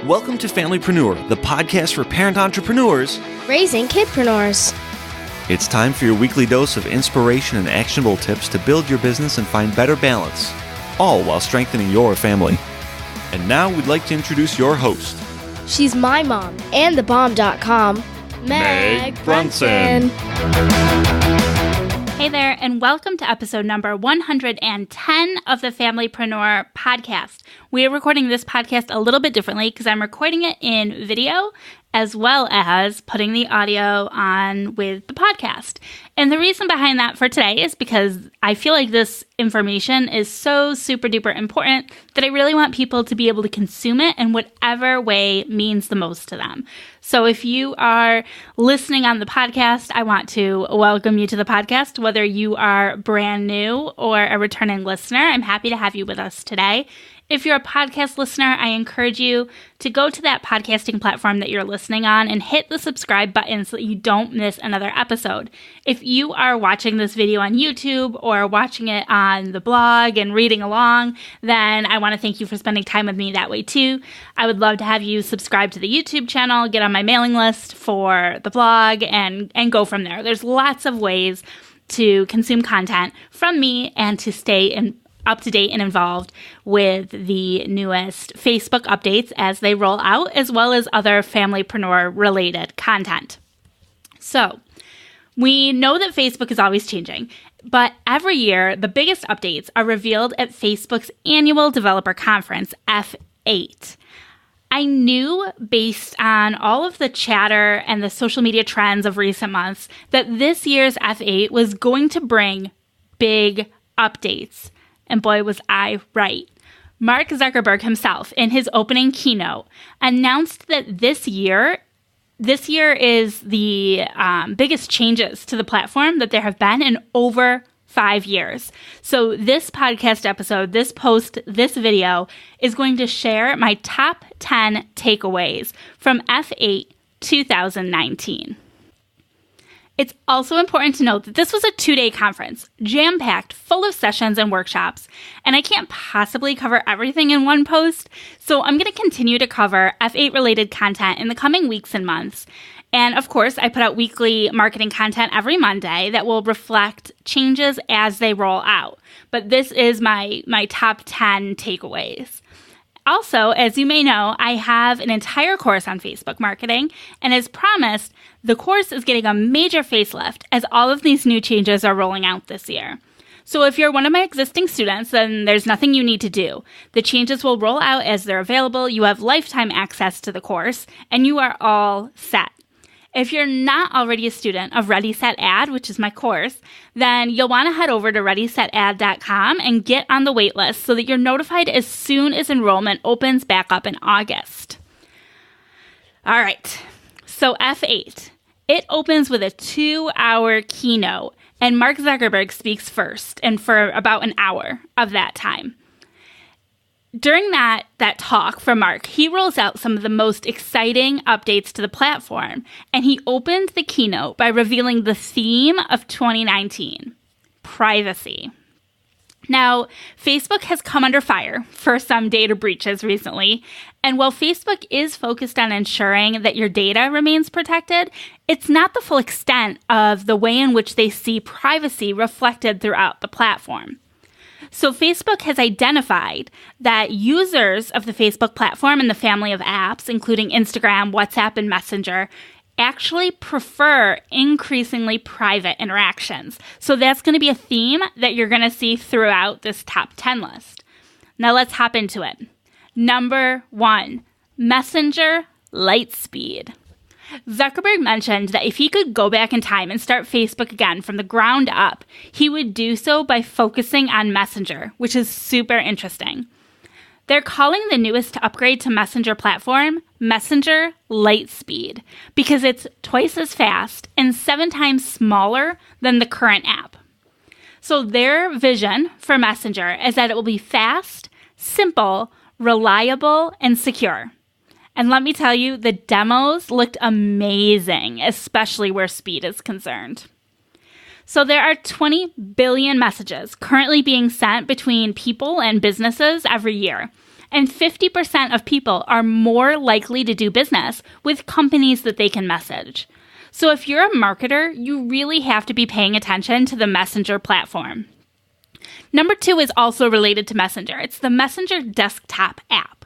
Welcome to Familypreneur, the podcast for parent entrepreneurs raising kidpreneurs. It's time for your weekly dose of inspiration and actionable tips to build your business and find better balance, all while strengthening your family. And now we'd like to introduce your host. She's my mom and thebomb.com, Meg Brunson. Hey there, and welcome to episode number 110 of the Familypreneur podcast. We are recording this podcast a little bit differently because I'm recording it in video as well as putting the audio on with the podcast. And the reason behind that for today is because I feel like this information is so super duper important that I really want people to be able to consume it in whatever way means the most to them. So if you are listening on the podcast, I want to welcome you to the podcast. Whether you are brand new or a returning listener, I'm happy to have you with us today. If you're a podcast listener, I encourage you to go to that podcasting platform that you're listening on and hit the subscribe button so that you don't miss another episode. If you are watching this video on YouTube or watching it on the blog and reading along, then I want to thank you for spending time with me that way too. I would love to have you subscribe to the YouTube channel, get on my mailing list for the blog, and go from there. There's lots of ways to consume content from me and to stay up to date and involved with the newest Facebook updates as they roll out, as well as other Familypreneur related content. So we know that Facebook is always changing, but every year the biggest updates are revealed at Facebook's annual developer conference, F8. I knew based on all of the chatter and the social media trends of recent months that this year's F8 was going to bring big updates. And boy, was I right. Mark Zuckerberg himself, in his opening keynote, announced that this year is the biggest changes to the platform that there have been in over 5 years. So this podcast episode, this post, this video is going to share my top 10 takeaways from F8 2019. It's also important to note that this was a 2-day conference, jam-packed, full of sessions and workshops, and I can't possibly cover everything in one post, so I'm going to continue to cover F8-related content in the coming weeks and months. And of course, I put out weekly marketing content every Monday that will reflect changes as they roll out. But this is my top 10 takeaways. Also, as you may know, I have an entire course on Facebook marketing, and as promised, the course is getting a major facelift as all of these new changes are rolling out this year. So if you're one of my existing students, then there's nothing you need to do. The changes will roll out as they're available, you have lifetime access to the course, and you are all set. If you're not already a student of Ready, Set, Ad, which is my course, then you'll want to head over to ReadySetAd.com and get on the wait list so that you're notified as soon as enrollment opens back up in August. All right, so F8. It opens with a 2-hour keynote, and Mark Zuckerberg speaks first, and for about an hour of that time. During that talk from Mark, he rolls out some of the most exciting updates to the platform, and he opened the keynote by revealing the theme of 2019, privacy. Now, Facebook has come under fire for some data breaches recently, and while Facebook is focused on ensuring that your data remains protected, it's not the full extent of the way in which they see privacy reflected throughout the platform. So Facebook has identified that users of the Facebook platform and the family of apps, including Instagram, WhatsApp, and Messenger, actually prefer increasingly private interactions. So that's going to be a theme that you're going to see throughout this top 10 list. Now let's hop into it. Number 1, Messenger light speed. Zuckerberg mentioned that if he could go back in time and start Facebook again from the ground up, he would do so by focusing on Messenger, which is super interesting. They're calling the newest upgrade to Messenger platform Messenger Lightspeed because it's twice as fast and 7 times smaller than the current app. So their vision for Messenger is that it will be fast, simple, reliable, and secure. And let me tell you, the demos looked amazing, especially where speed is concerned. So there are 20 billion messages currently being sent between people and businesses every year. And 50% of people are more likely to do business with companies that they can message. So if you're a marketer, you really have to be paying attention to the Messenger platform. Number 2 is also related to Messenger. It's the Messenger desktop app.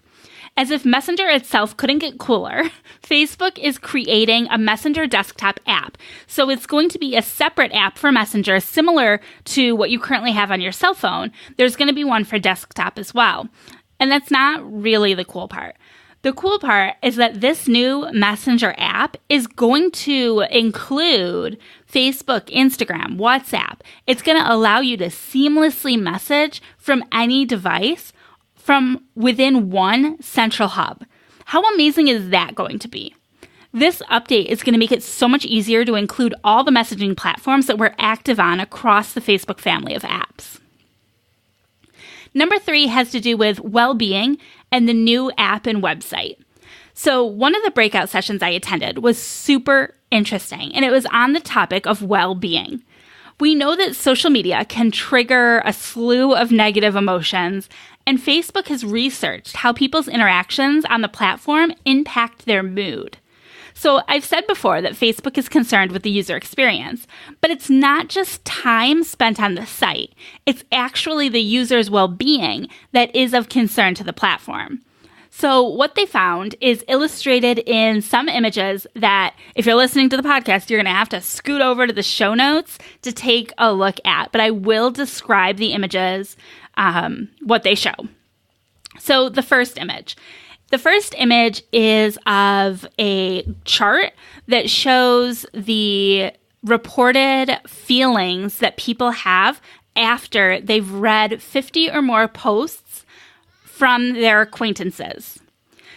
As if Messenger itself couldn't get cooler, Facebook is creating a Messenger desktop app. So it's going to be a separate app for Messenger, similar to what you currently have on your cell phone. There's going to be one for desktop as well. And that's not really the cool part. The cool part is that this new Messenger app is going to include Facebook, Instagram, WhatsApp. It's going to allow you to seamlessly message from any device from within one central hub. How amazing is that going to be? This update is going to make it so much easier to include all the messaging platforms that we're active on across the Facebook family of apps. Number 3 has to do with well-being and the new app and website. So one of the breakout sessions I attended was super interesting, and it was on the topic of well-being. We know that social media can trigger a slew of negative emotions, and Facebook has researched how people's interactions on the platform impact their mood. So I've said before that Facebook is concerned with the user experience, but it's not just time spent on the site. It's actually the user's well-being that is of concern to the platform. So what they found is illustrated in some images that, if you're listening to the podcast, you're going to have to scoot over to the show notes to take a look at. But I will describe the images, what they show. So the first image. The first image is of a chart that shows the reported feelings that people have after they've read 50 or more posts from their acquaintances.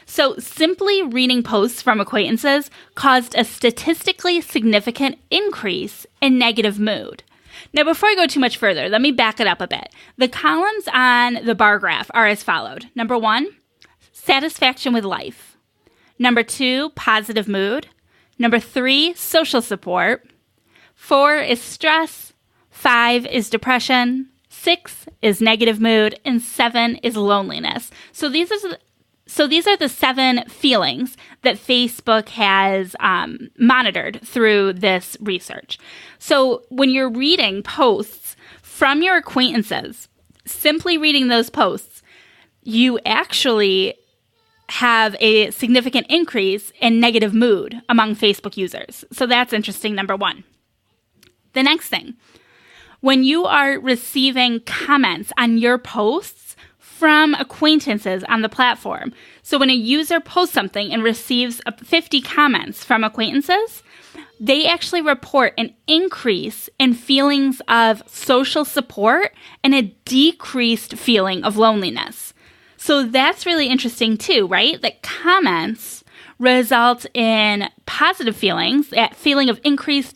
So simply reading posts from acquaintances caused a statistically significant increase in negative mood. Now, before I go too much further, let me back it up a bit. The columns on the bar graph are as followed. Number 1, satisfaction with life. Number 2, positive mood. Number 3, social support. 4 is stress. 5 is depression. 6 is negative mood. And 7 is loneliness. So these are the 7 feelings that Facebook has monitored through this research. So when you're reading posts from your acquaintances, simply reading those posts, you actually have a significant increase in negative mood among Facebook users. So that's interesting, number 1. The next thing, when you are receiving comments on your posts from acquaintances on the platform, so when a user posts something and receives 50 comments from acquaintances, they actually report an increase in feelings of social support and a decreased feeling of loneliness. So that's really interesting too, right? That comments result in positive feelings, that feeling of increased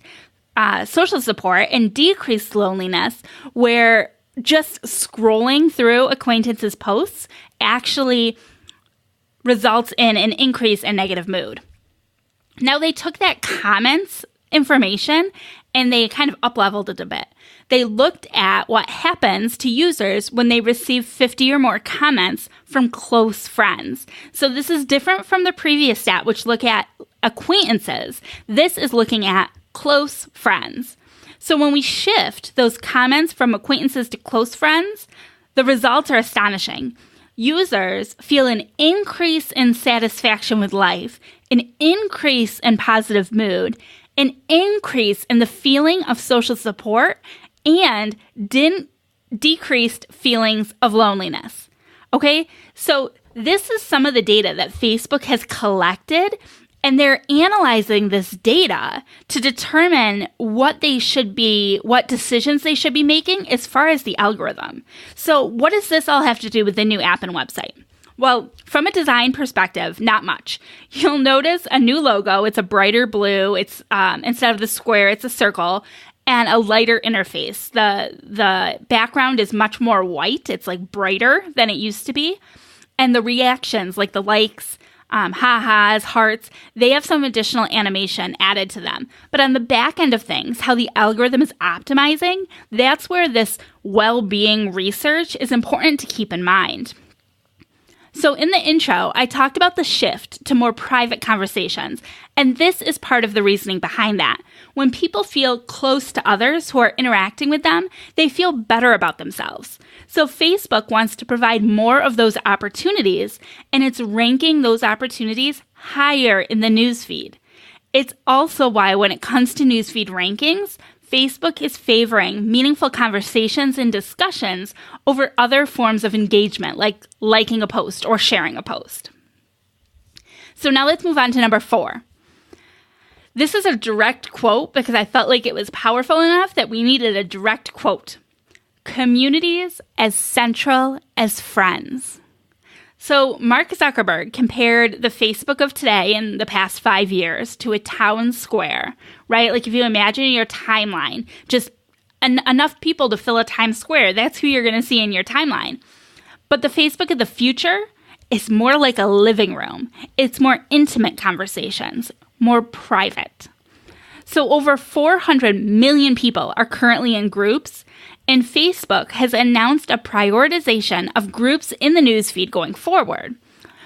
social support and decreased loneliness, where just scrolling through acquaintances' posts actually results in an increase in negative mood. Now, they took that comments information and they kind of up-leveled it a bit. They looked at what happens to users when they receive 50 or more comments from close friends. So this is different from the previous stat, which look at acquaintances. This is looking at close friends. So when we shift those comments from acquaintances to close friends, the results are astonishing. Users feel an increase in satisfaction with life, an increase in positive mood, an increase in the feeling of social support, and decreased feelings of loneliness. Okay, so this is some of the data that Facebook has collected, and they're analyzing this data to determine what decisions they should be making as far as the algorithm. So what does this all have to do with the new app and website? Well, from a design perspective, not much. You'll notice a new logo. It's a brighter blue. It's instead of the square, it's a circle, and a lighter interface. The background is much more white. It's like brighter than it used to be. And the reactions, like the likes, ha-has, hearts, they have some additional animation added to them. But on the back end of things, how the algorithm is optimizing, that's where this well-being research is important to keep in mind. So in the intro, I talked about the shift to more private conversations, and this is part of the reasoning behind that. When people feel close to others who are interacting with them, they feel better about themselves. So Facebook wants to provide more of those opportunities, and it's ranking those opportunities higher in the newsfeed. It's also why when it comes to newsfeed rankings, Facebook is favoring meaningful conversations and discussions over other forms of engagement, like liking a post or sharing a post. So now let's move on to number 4. This is a direct quote because I felt like it was powerful enough that we needed a direct quote. Communities as central as friends. So Mark Zuckerberg compared the Facebook of today in the past 5 years to a town square, right? Like if you imagine your timeline, just enough people to fill a Times Square, that's who you're going to see in your timeline. But the Facebook of the future is more like a living room. It's more intimate conversations, more private. So over 400 million people are currently in groups, and Facebook has announced a prioritization of groups in the newsfeed going forward.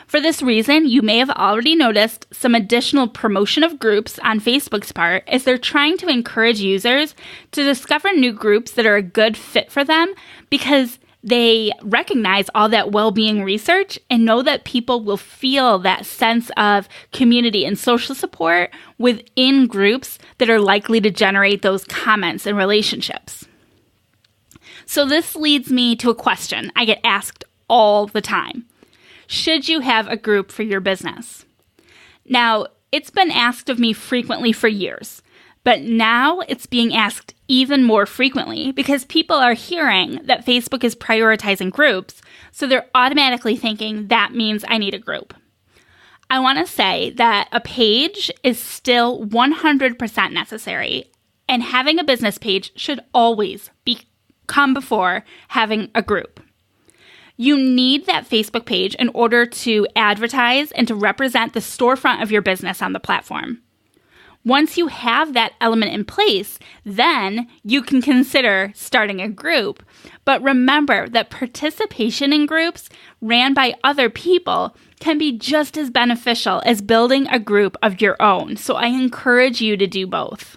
For this reason, you may have already noticed some additional promotion of groups on Facebook's part as they're trying to encourage users to discover new groups that are a good fit for them because they recognize all that well-being research and know that people will feel that sense of community and social support within groups that are likely to generate those comments and relationships. So this leads me to a question I get asked all the time. Should you have a group for your business? Now, it's been asked of me frequently for years, but now it's being asked even more frequently because people are hearing that Facebook is prioritizing groups, so they're automatically thinking that means I need a group. I want to say that a page is still 100% necessary, and having a business page should always come before having a group. You need that Facebook page in order to advertise and to represent the storefront of your business on the platform. Once you have that element in place, then you can consider starting a group. But remember that participation in groups ran by other people can be just as beneficial as building a group of your own. So I encourage you to do both.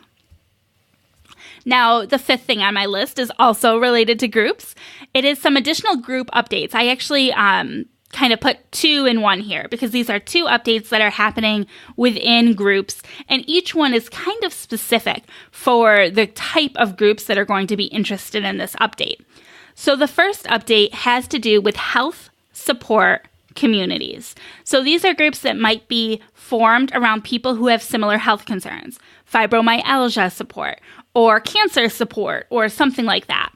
Now, the 5th thing on my list is also related to groups. It is some additional group updates. I actually kind of put 2 in 1 here because these are 2 updates that are happening within groups, and each one is kind of specific for the type of groups that are going to be interested in this update. So the first update has to do with health support communities. So these are groups that might be formed around people who have similar health concerns, fibromyalgia support, or cancer support, or something like that.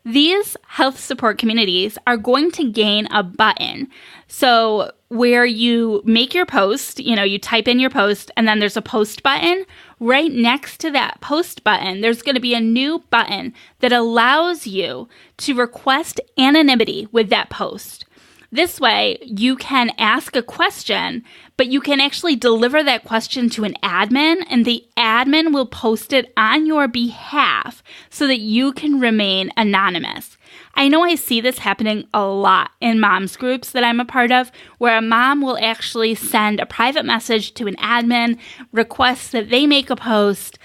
These health support communities are going to gain a button. So where you make your post, you type in your post, and then there's a post button. Right next to that post button, there's going to be a new button that allows you to request anonymity with that post. This way, you can ask a question, but you can actually deliver that question to an admin, and the admin will post it on your behalf so that you can remain anonymous. I know I see this happening a lot in moms groups that I'm a part of, where a mom will actually send a private message to an admin, request that they make a post,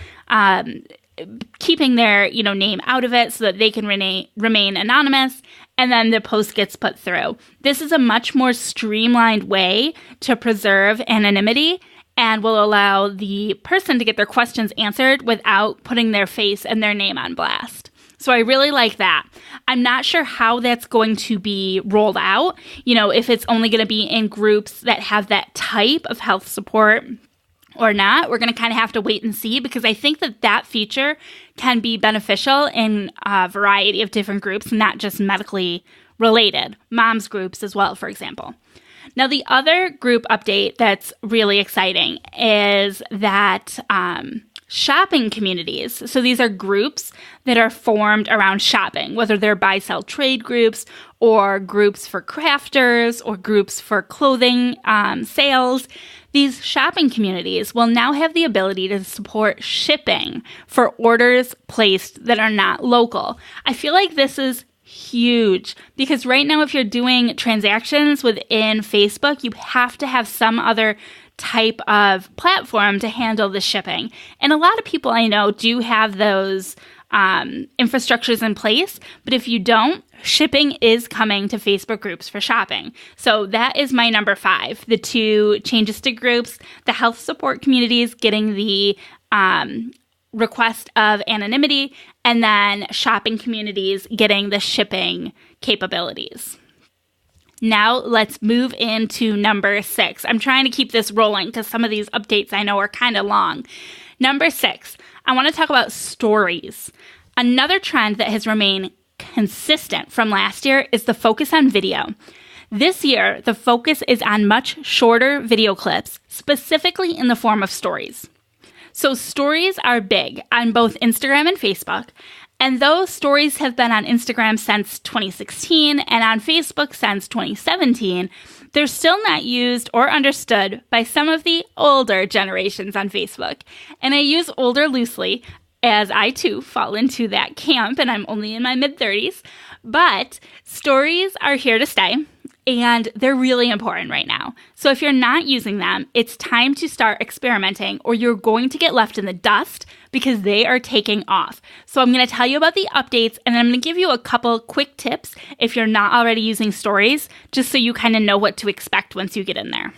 keeping their name out of it so that they can remain anonymous, and then the post gets put through. This is a much more streamlined way to preserve anonymity and will allow the person to get their questions answered without putting their face and their name on blast. So I really like that. I'm not sure how that's going to be rolled out, if it's only going to be in groups that have that type of health support or not. We're going to kind of have to wait and see, because I think that feature can be beneficial in a variety of different groups, not just medically related, moms groups as well, for example. Now, the other group update that's really exciting is that shopping communities. So these are groups that are formed around shopping, whether they're buy-sell trade groups or groups for crafters or groups for clothing sales. These shopping communities will now have the ability to support shipping for orders placed that are not local. I feel like this is huge, because right now if you're doing transactions within Facebook, you have to have some other type of platform to handle the shipping. And a lot of people I know do have those infrastructures in place, but if you don't, shipping is coming to Facebook groups for shopping. So that is my number 5, the 2 changes to groups, the health support communities getting the request of anonymity, and then shopping communities getting the shipping capabilities. Now let's move into number 6. I'm trying to keep this rolling because some of these updates I know are kind of long. Number 6, I want to talk about stories. Another trend that has remained consistent from last year is the focus on video. This year, the focus is on much shorter video clips, specifically in the form of stories. So stories are big on both Instagram and Facebook, and though stories have been on Instagram since 2016 and on Facebook since 2017, they're still not used or understood by some of the older generations on Facebook. And I use older loosely, as I too fall into that camp, and I'm only in my mid-30s. But stories are here to stay, and they're really important right now. So if you're not using them, it's time to start experimenting, or you're going to get left in the dust because they are taking off. So I'm going to tell you about the updates, and I'm going to give you a couple quick tips if you're not already using stories, just so you kind of know what to expect once you get in there.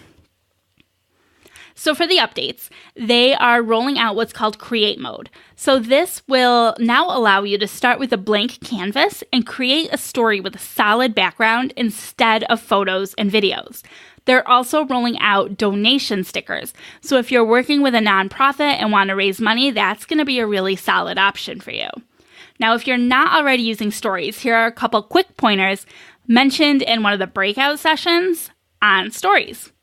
So for the updates, they are rolling out what's called Create Mode. So this will now allow you to start with a blank canvas and create a story with a solid background instead of photos and videos. They're also rolling out donation stickers. So if you're working with a nonprofit and want to raise money, that's going to be a really solid option for you. Now, if you're not already using stories, here are a couple quick pointers mentioned in one of the breakout sessions on stories.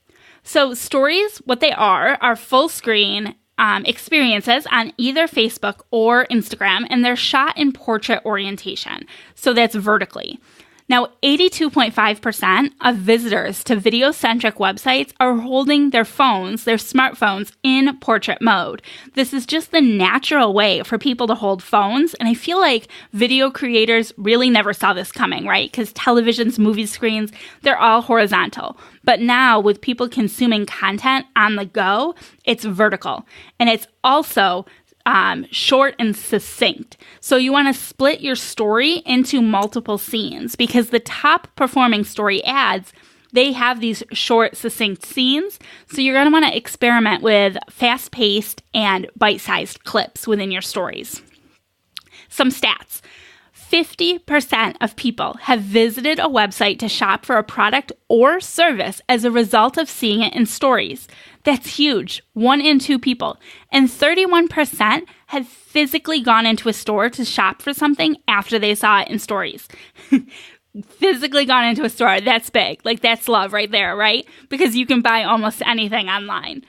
So stories, what they are full screen experiences on either Facebook or Instagram, and they're shot in portrait orientation. So that's vertically. Now, 82.5% of visitors to video-centric websites are holding their phones, their smartphones, in portrait mode. This is just the natural way for people to hold phones, and I feel like video creators really never saw this coming, right? Because televisions, movie screens, they're all horizontal. But now, with people consuming content on the go, it's vertical. And it's also short and succinct. So you want to split your story into multiple scenes, because the top performing story ads, they have these short, succinct scenes. So you're going to want to experiment with fast-paced and bite-sized clips within your stories. Some stats. 50% of people have visited a website to shop for a product or service as a result of seeing it in stories. That's huge. 1 in 2 people. And 31% have physically gone into a store to shop for something after they saw it in stories. Physically gone into a store. That's big. Like, that's love right there, right? Because you can buy almost anything online.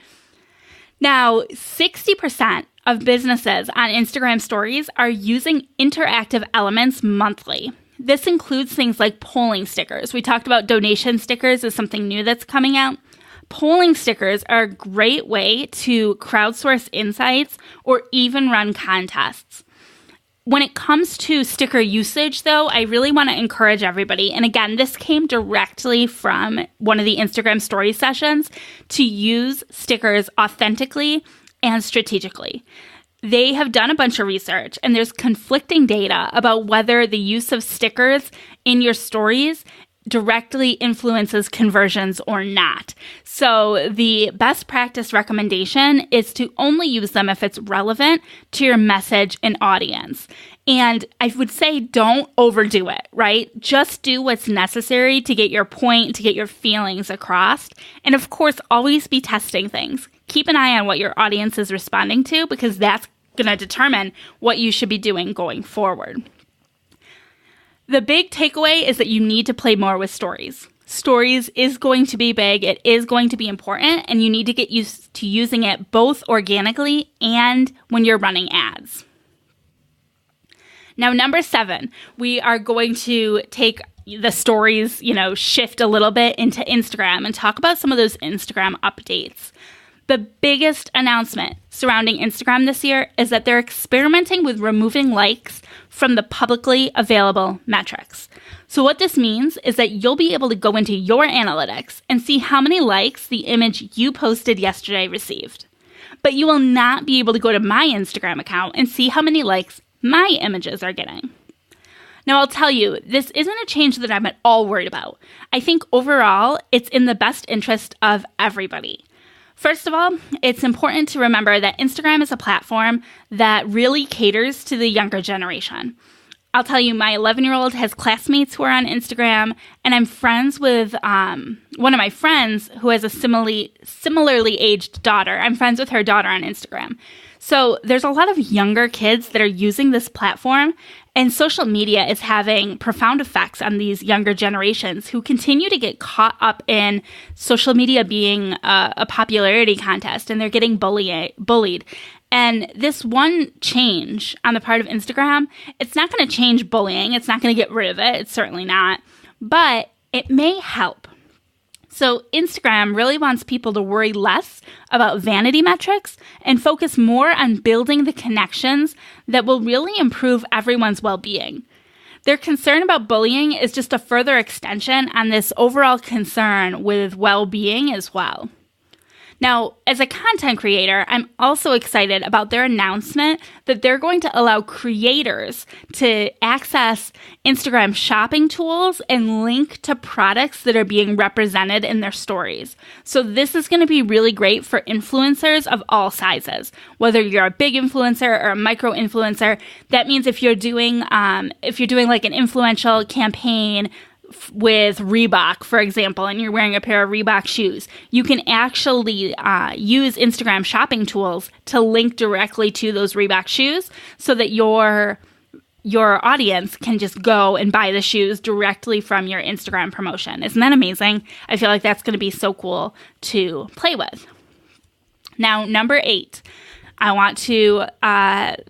Now, 60% of businesses on Instagram stories are using interactive elements monthly. This includes things like polling stickers. We talked about donation stickers as something new that's coming out. Polling stickers are a great way to crowdsource insights or even run contests. When it comes to sticker usage, though, I really want to encourage everybody, and again, this came directly from one of the Instagram story sessions, to use stickers authentically and strategically. They have done a bunch of research, and there's conflicting data about whether the use of stickers in your stories directly influences conversions or not. So the best practice recommendation is to only use them if it's relevant to your message and audience. And I would say don't overdo it, right? Just do what's necessary to get your point, to get your feelings across. And of course, always be testing things. Keep an eye on what your audience is responding to, because that's going to determine what you should be doing going forward. The big takeaway is that you need to play more with stories. Stories is going to be big, it is going to be important, and you need to get used to using it both organically and when you're running ads. Now, number 7, we are going to take the stories, shift a little bit into Instagram and talk about some of those Instagram updates. The biggest announcement surrounding Instagram this year is that they're experimenting with removing likes from the publicly available metrics. So what this means is that you'll be able to go into your analytics and see how many likes the image you posted yesterday received. But you will not be able to go to my Instagram account and see how many likes my images are getting. Now, I'll tell you, this isn't a change that I'm at all worried about. I think overall, it's in the best interest of everybody. First of all, it's important to remember that Instagram is a platform that really caters to the younger generation. I'll tell you, my 11-year-old has classmates who are on Instagram, and I'm friends with one of my friends who has a similarly aged daughter. I'm friends with her daughter on Instagram. So there's a lot of younger kids that are using this platform, and social media is having profound effects on these younger generations who continue to get caught up in social media being a popularity contest, and they're getting bullied. And this one change on the part of Instagram, it's not going to change bullying. It's not going to get rid of it. It's certainly not. But it may help. So Instagram really wants people to worry less about vanity metrics and focus more on building the connections that will really improve everyone's well-being. Their concern about bullying is just a further extension on this overall concern with well-being as well. Now, as a content creator, I'm also excited about their announcement that they're going to allow creators to access Instagram shopping tools and link to products that are being represented in their stories. So this is going to be really great for influencers of all sizes. Whether you're a big influencer or a micro influencer, that means if you're doing like an influential campaign with Reebok, for example, and you're wearing a pair of Reebok shoes, you can actually use Instagram shopping tools to link directly to those Reebok shoes so that your audience can just go and buy the shoes directly from your Instagram promotion. Isn't that amazing? I feel like that's going to be so cool to play with. Now, number 8, I want to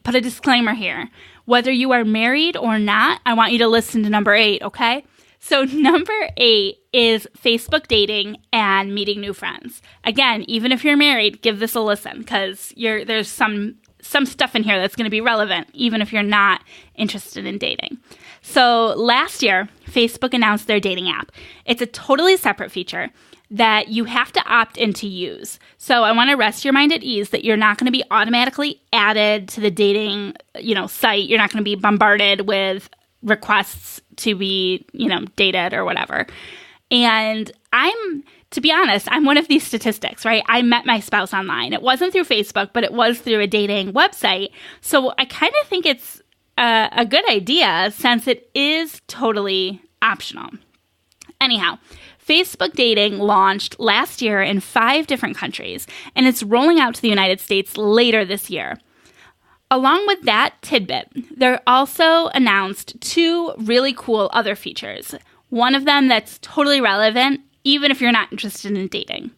put a disclaimer here. Whether you are married or not, I want you to listen to number 8, okay? So number 8 is Facebook dating and meeting new friends. Again, even if you're married, give this a listen because there's some stuff in here that's going to be relevant, even if you're not interested in dating. So last year, Facebook announced their dating app. It's a totally separate feature that you have to opt in to use. So I want to rest your mind at ease that you're not going to be automatically added to the dating, site. You're not going to be bombarded with requests to be, dated or whatever. And to be honest, I'm one of these statistics, right? I met my spouse online. It wasn't through Facebook, but it was through a dating website. So I kind of think it's a good idea since it is totally optional. Anyhow, Facebook dating launched last year in 5 different countries, and it's rolling out to the United States later this year. Along with that tidbit, they also announced 2 really cool other features. One of them that's totally relevant, even if you're not interested in dating.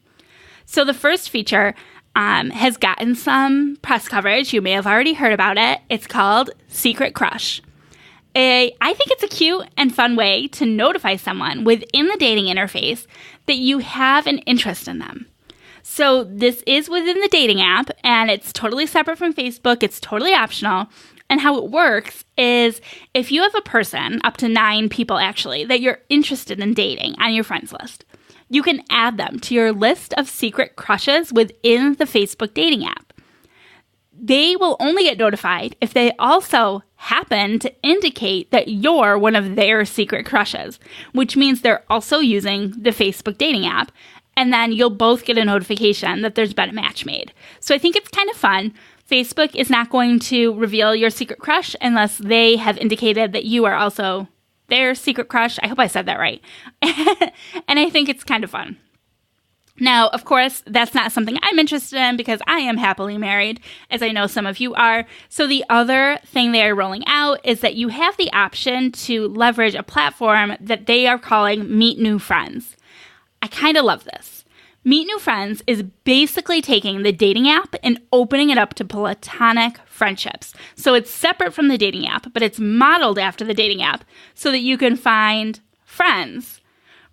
So the first feature has gotten some press coverage. You may have already heard about it. It's called Secret Crush. I think it's a cute and fun way to notify someone within the dating interface that you have an interest in them. So this is within the dating app, and it's totally separate from Facebook. It's totally optional. And how it works is if you have a person, up to 9 people actually, that you're interested in dating on your friends list, you can add them to your list of secret crushes within the Facebook dating app. They will only get notified if they also happen to indicate that you're one of their secret crushes, which means they're also using the Facebook dating app. And then you'll both get a notification that there's been a match made. So I think it's kind of fun. Facebook is not going to reveal your secret crush unless they have indicated that you are also their secret crush. I hope I said that right. And I think it's kind of fun. Now, of course, that's not something I'm interested in because I am happily married, as I know some of you are. So the other thing they are rolling out is that you have the option to leverage a platform that they are calling Meet New Friends. I kind of love this. Meet New Friends is basically taking the dating app and opening it up to platonic friendships. So it's separate from the dating app, but it's modeled after the dating app so that you can find friends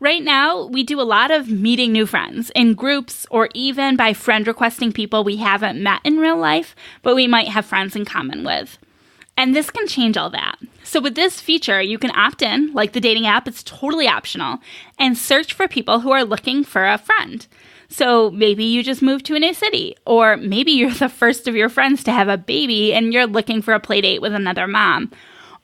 Right now, we do a lot of meeting new friends in groups or even by friend requesting people we haven't met in real life, but we might have friends in common with. And this can change all that. So with this feature, you can opt in, like the dating app, it's totally optional, and search for people who are looking for a friend. So maybe you just moved to a new city, or maybe you're the first of your friends to have a baby and you're looking for a play date with another mom.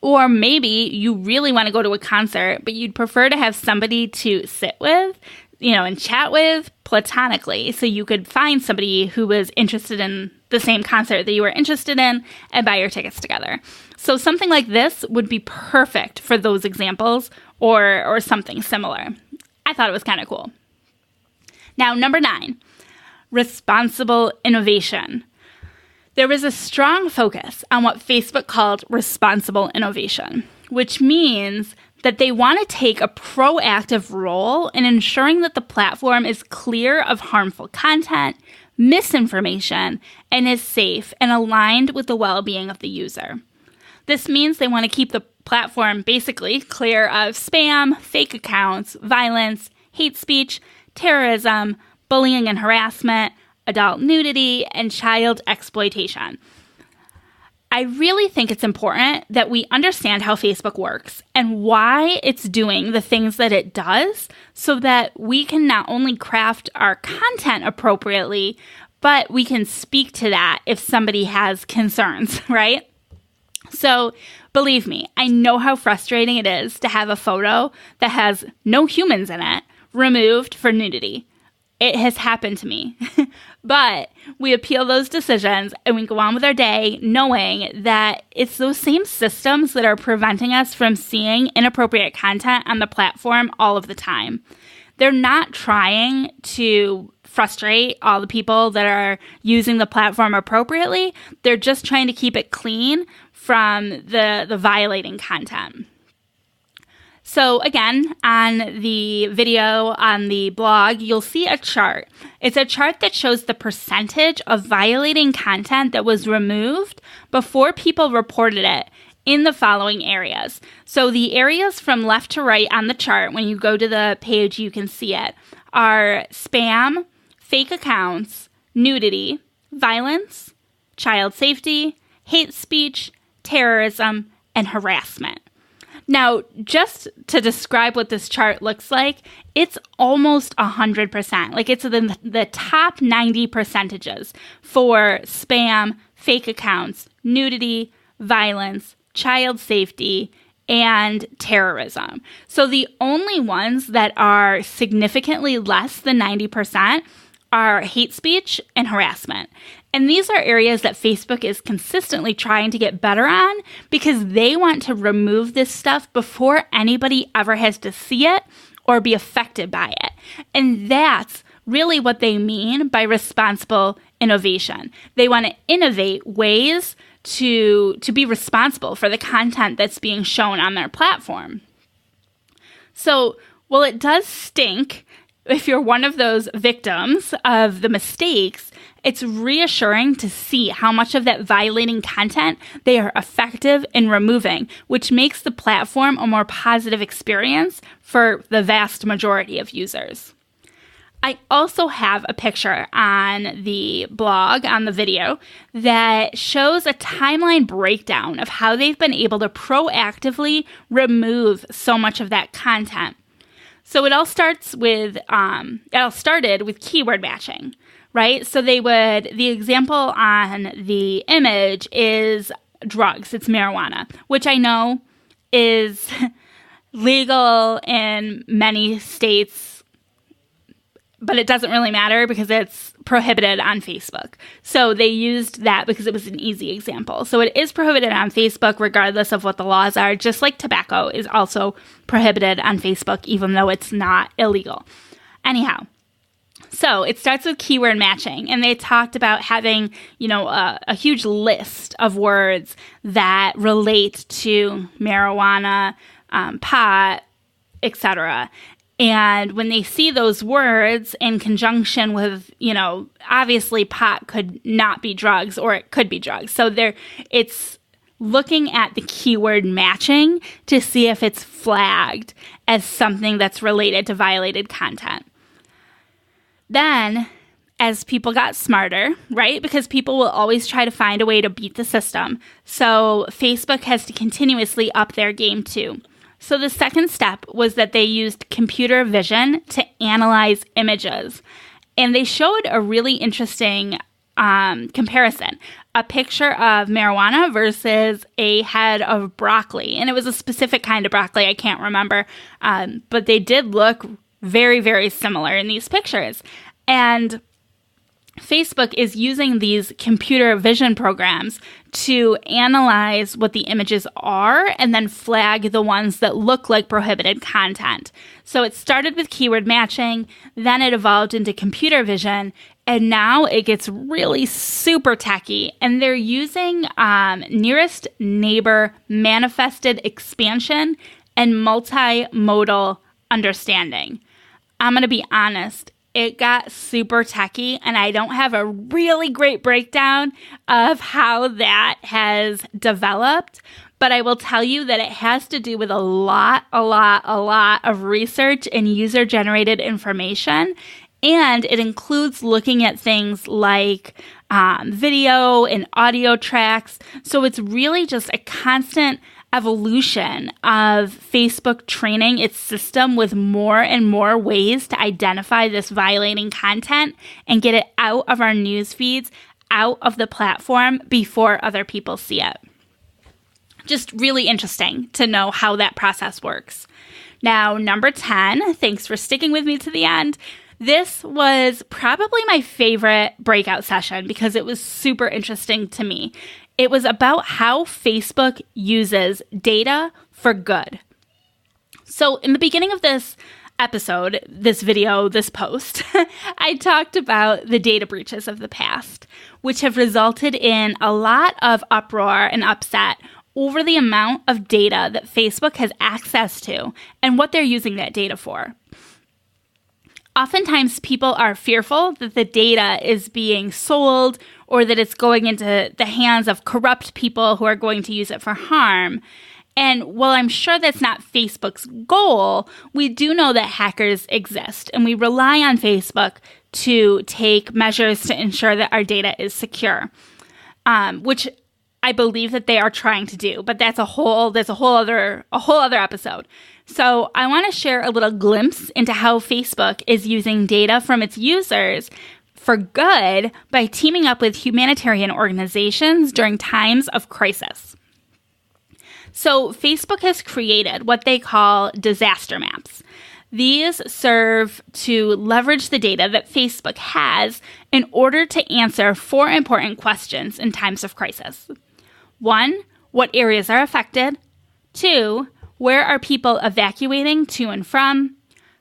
Or maybe you really want to go to a concert, but you'd prefer to have somebody to sit with, and chat with platonically. So you could find somebody who was interested in the same concert that you were interested in and buy your tickets together. So something like this would be perfect for those examples or something similar. I thought it was kind of cool. Now, number 9, responsible innovation. There was a strong focus on what Facebook called responsible innovation, which means that they want to take a proactive role in ensuring that the platform is clear of harmful content, misinformation, and is safe and aligned with the well-being of the user. This means they want to keep the platform basically clear of spam, fake accounts, violence, hate speech, terrorism, bullying and harassment, adult nudity, and child exploitation. I really think it's important that we understand how Facebook works and why it's doing the things that it does so that we can not only craft our content appropriately, but we can speak to that if somebody has concerns, right? So believe me, I know how frustrating it is to have a photo that has no humans in it removed for nudity. It has happened to me. But we appeal those decisions and we go on with our day knowing that it's those same systems that are preventing us from seeing inappropriate content on the platform all of the time. They're not trying to frustrate all the people that are using the platform appropriately. They're just trying to keep it clean from the violating content. So again, on the video on the blog, you'll see a chart. It's a chart that shows the percentage of violating content that was removed before people reported it in the following areas. So the areas from left to right on the chart, when you go to the page, you can see it, are spam, fake accounts, nudity, violence, child safety, hate speech, terrorism, and harassment. Now, just to describe what this chart looks like, it's almost 100%. Like it's the top 90 percentages for spam, fake accounts, nudity, violence, child safety, and terrorism. So the only ones that are significantly less than 90% are hate speech and harassment. And these are areas that Facebook is consistently trying to get better on because they want to remove this stuff before anybody ever has to see it or be affected by it. And that's really what they mean by responsible innovation. They want to innovate ways to be responsible for the content that's being shown on their platform. So, while it does stink if you're one of those victims of the mistakes, it's reassuring to see how much of that violating content they are effective in removing, which makes the platform a more positive experience for the vast majority of users. I also have a picture on the blog, on the video, that shows a timeline breakdown of how they've been able to proactively remove so much of that content. So it all started with keyword matching, right? So the example on the image is drugs. It's marijuana, which I know is legal in many states, but it doesn't really matter because it's prohibited on Facebook. So they used that because it was an easy example. So it is prohibited on Facebook regardless of what the laws are, just like tobacco is also prohibited on Facebook, even though it's not illegal. Anyhow, so it starts with keyword matching, and they talked about having, a huge list of words that relate to marijuana, pot, etc. And when they see those words in conjunction with, obviously pot could not be drugs or it could be drugs. So it's looking at the keyword matching to see if it's flagged. as something that's related to violated content. Then, as people got smarter, right? Because people will always try to find a way to beat the system. So Facebook has to continuously up their game too. So the second step was that they used computer vision to analyze images. And they showed a really interesting comparison. A picture of marijuana versus a head of broccoli. And it was a specific kind of broccoli, I can't remember. But they did look very, very similar in these pictures. And Facebook is using these computer vision programs to analyze what the images are and then flag the ones that look like prohibited content. So it started with keyword matching, then it evolved into computer vision, and now it gets really super techy. And they're using nearest neighbor manifested expansion and multimodal understanding. I'm going to be honest. It got super techy, and I don't have a really great breakdown of how that has developed, but I will tell you that it has to do with a lot of research and user-generated information, and it includes looking at things like video and audio tracks, so it's really just a constant evolution of Facebook training its system with more and more ways to identify this violating content and get it out of our news feeds, out of the platform before other people see it. Just really interesting to know how that process works. Now, number 10, thanks for sticking with me to the end. This was probably my favorite breakout session because it was super interesting to me. It was about how Facebook uses data for good. So in the beginning of this episode, this video, this post, I talked about the data breaches of the past, which have resulted in a lot of uproar and upset over the amount of data that Facebook has access to and what they're using that data for. Oftentimes, people are fearful that the data is being sold or that it's going into the hands of corrupt people who are going to use it for harm. And while I'm sure that's not Facebook's goal, we do know that hackers exist, and we rely on Facebook to take measures to ensure that our data is secure, which I believe that they are trying to do. But that's a whole other episode. So I want to share a little glimpse into how Facebook is using data from its users for good by teaming up with humanitarian organizations during times of crisis. So Facebook has created what they call disaster maps. These serve to leverage the data that Facebook has in order to answer 4 important questions in times of crisis. 1, what areas are affected? 2, where are people evacuating to and from?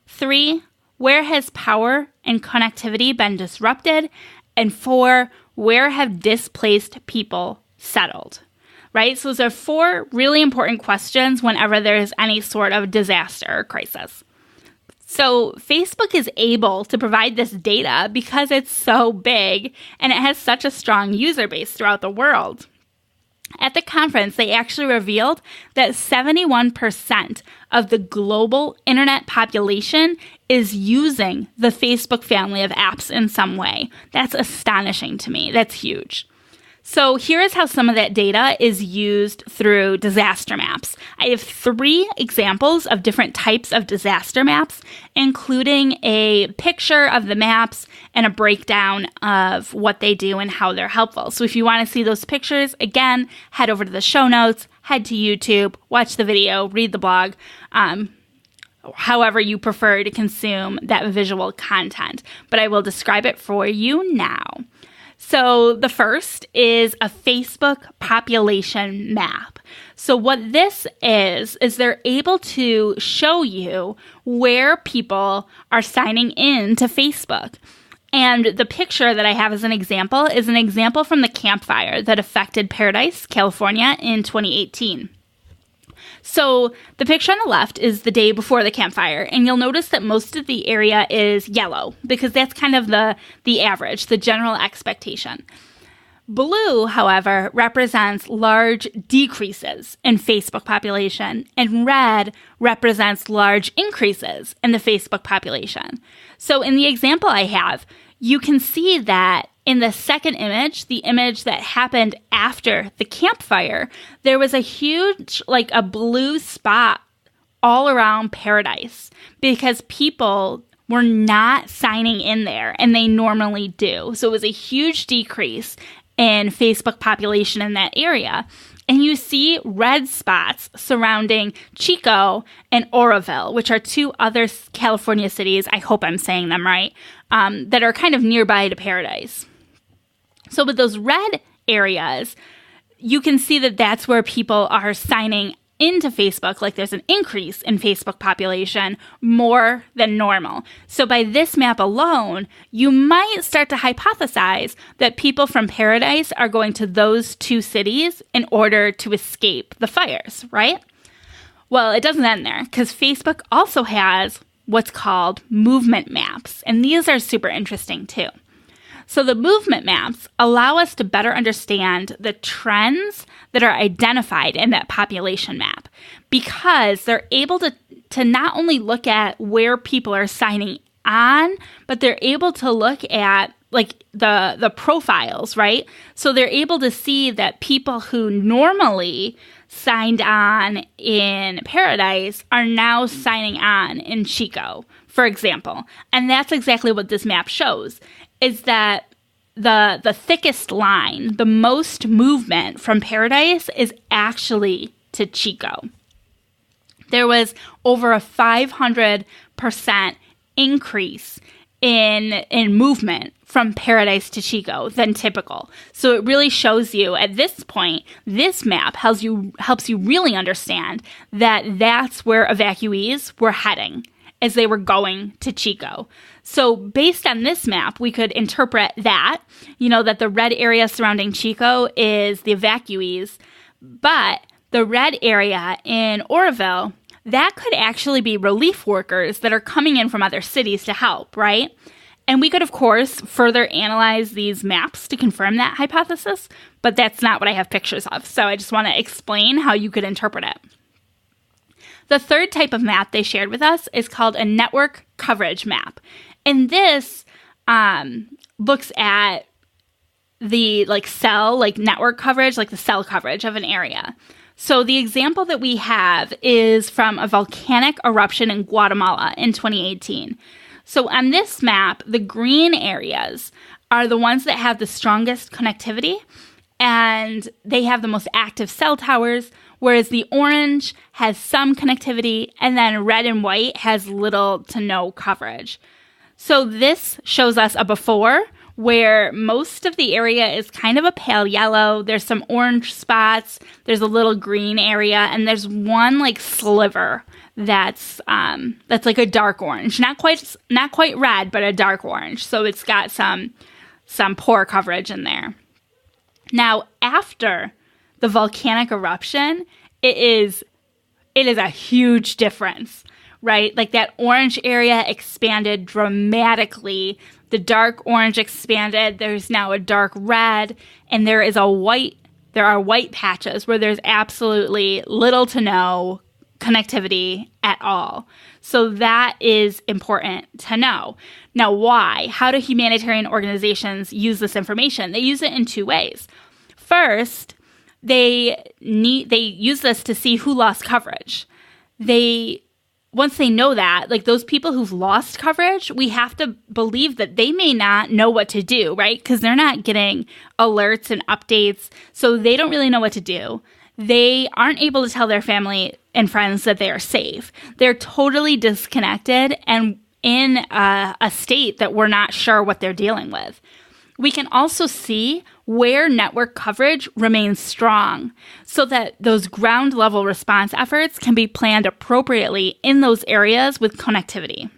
3, where has power and connectivity been disrupted? And 4, where have displaced people settled? Right? So those are 4 really important questions whenever there is any sort of disaster or crisis. So Facebook is able to provide this data because it's so big and it has such a strong user base throughout the world. At the conference, they actually revealed that 71% of the global internet population is using the Facebook family of apps in some way. That's astonishing to me. That's huge. So here is how some of that data is used through disaster maps. I have 3 examples of different types of disaster maps, including a picture of the maps and a breakdown of what they do and how they're helpful. So if you want to see those pictures, again, head over to the show notes, head to YouTube, watch the video, read the blog, however you prefer to consume that visual content. But I will describe it for you now. So the first is a Facebook population map. So what this is they're able to show you where people are signing in to Facebook. And the picture that I have as an example is an example from the Camp Fire that affected Paradise, California in 2018. So the picture on the left is the day before the Camp Fire, and you'll notice that most of the area is yellow because that's kind of the average, the general expectation. Blue, however, represents large decreases in Facebook population, and red represents large increases in the Facebook population. So in the example I have, you can see that in the second image, the image that happened after the campfire, there was a huge, like a blue spot all around Paradise because people were not signing in there, and they normally do. So it was a huge decrease in Facebook population in that area. And you see red spots surrounding Chico and Oroville, which are two other California cities, I hope I'm saying them right, that are kind of nearby to Paradise. So with those red areas, you can see that that's where people are signing into Facebook, like there's an increase in Facebook population more than normal. So by this map alone, you might start to hypothesize that people from Paradise are going to those two cities in order to escape the fires, right? Well, it doesn't end there because Facebook also has what's called movement maps, and these are super interesting too. So the movement maps allow us to better understand the trends that are identified in that population map because they're able to not only look at where people are signing on, but they're able to look at like the profiles, right? So they're able to see that people who normally signed on in Paradise are now signing on in Chico, for example. And that's exactly what this map shows. Is that the thickest line, the most movement from Paradise is actually to Chico. There was over a 500% increase in movement from Paradise to Chico than typical. So it really shows you at this point, this map helps you really understand that that's where evacuees were heading as they were going to Chico. So based on this map, we could interpret that, that the red area surrounding Chico is the evacuees, but the red area in Oroville, that could actually be relief workers that are coming in from other cities to help, right? And we could, of course, further analyze these maps to confirm that hypothesis, but that's not what I have pictures of. So I just want to explain how you could interpret it. The third type of map they shared with us is called a network coverage map. And this looks at the cell, network coverage, like the cell coverage of an area. So the example that we have is from a volcanic eruption in Guatemala in 2018. So on this map, the green areas are the ones that have the strongest connectivity, and they have the most active cell towers, whereas the orange has some connectivity, and then red and white has little to no coverage. So this shows us a before, where most of the area is kind of a pale yellow. There's some orange spots, there's a little green area, and there's one sliver that's like a dark orange. Not quite red, but a dark orange. So it's got some poor coverage in there. Now, after the volcanic eruption, it is a huge difference, right? Like that orange area expanded dramatically. The dark orange expanded. There's now a dark red, and there are white patches where there's absolutely little to no connectivity at all. So that is important to know. Now, why? How do humanitarian organizations use this information? They use it in two ways. First, they use this to see who lost coverage. Once they know that, those people who've lost coverage, we have to believe that they may not know what to do, right? Because they're not getting alerts and updates, so they don't really know what to do. They aren't able to tell their family and friends that they are safe. They're totally disconnected and in a state that we're not sure what they're dealing with. We can also see where network coverage remains strong so that those ground level response efforts can be planned appropriately in those areas with connectivity.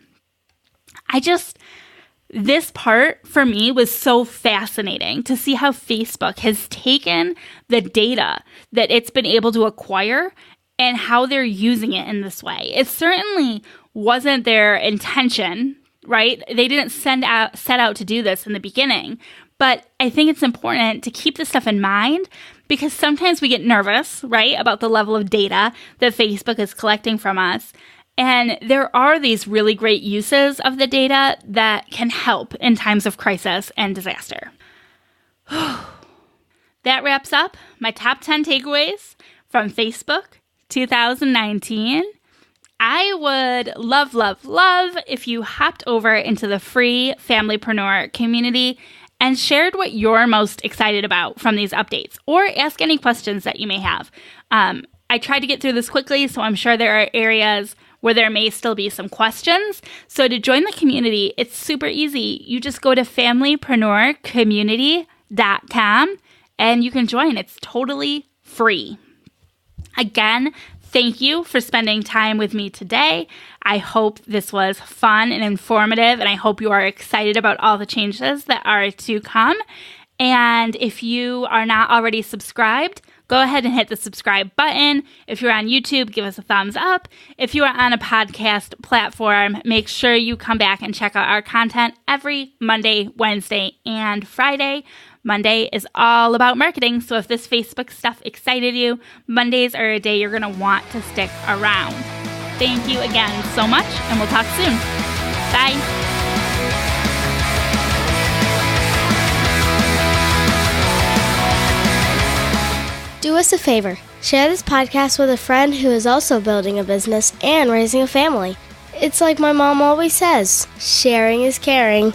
This part for me was so fascinating to see how Facebook has taken the data that it's been able to acquire and how they're using it in this way. It certainly wasn't their intention, right? They didn't set out to do this in the beginning, But I think it's important to keep this stuff in mind because sometimes we get nervous, right, about the level of data that Facebook is collecting from us. And there are these really great uses of the data that can help in times of crisis and disaster. That wraps up my top 10 takeaways from Facebook 2019. I would love, love, love if you hopped over into the free Familypreneur community and shared what you're most excited about from these updates, or ask any questions that you may have. I tried to get through this quickly, so I'm sure there are areas where there may still be some questions. So to join the community, it's super easy. You just go to familypreneurcommunity.com and you can join. It's totally free. Again, thank you for spending time with me today. I hope this was fun and informative, and I hope you are excited about all the changes that are to come. And if you are not already subscribed, go ahead and hit the subscribe button. If you're on YouTube, give us a thumbs up. If you are on a podcast platform, make sure you come back and check out our content every Monday, Wednesday, and Friday. Monday is all about marketing, so if this Facebook stuff excited you, Mondays are a day you're going to want to stick around. Thank you again so much, and we'll talk soon. Bye. Do us a favor. Share this podcast with a friend who is also building a business and raising a family. It's like my mom always says, sharing is caring.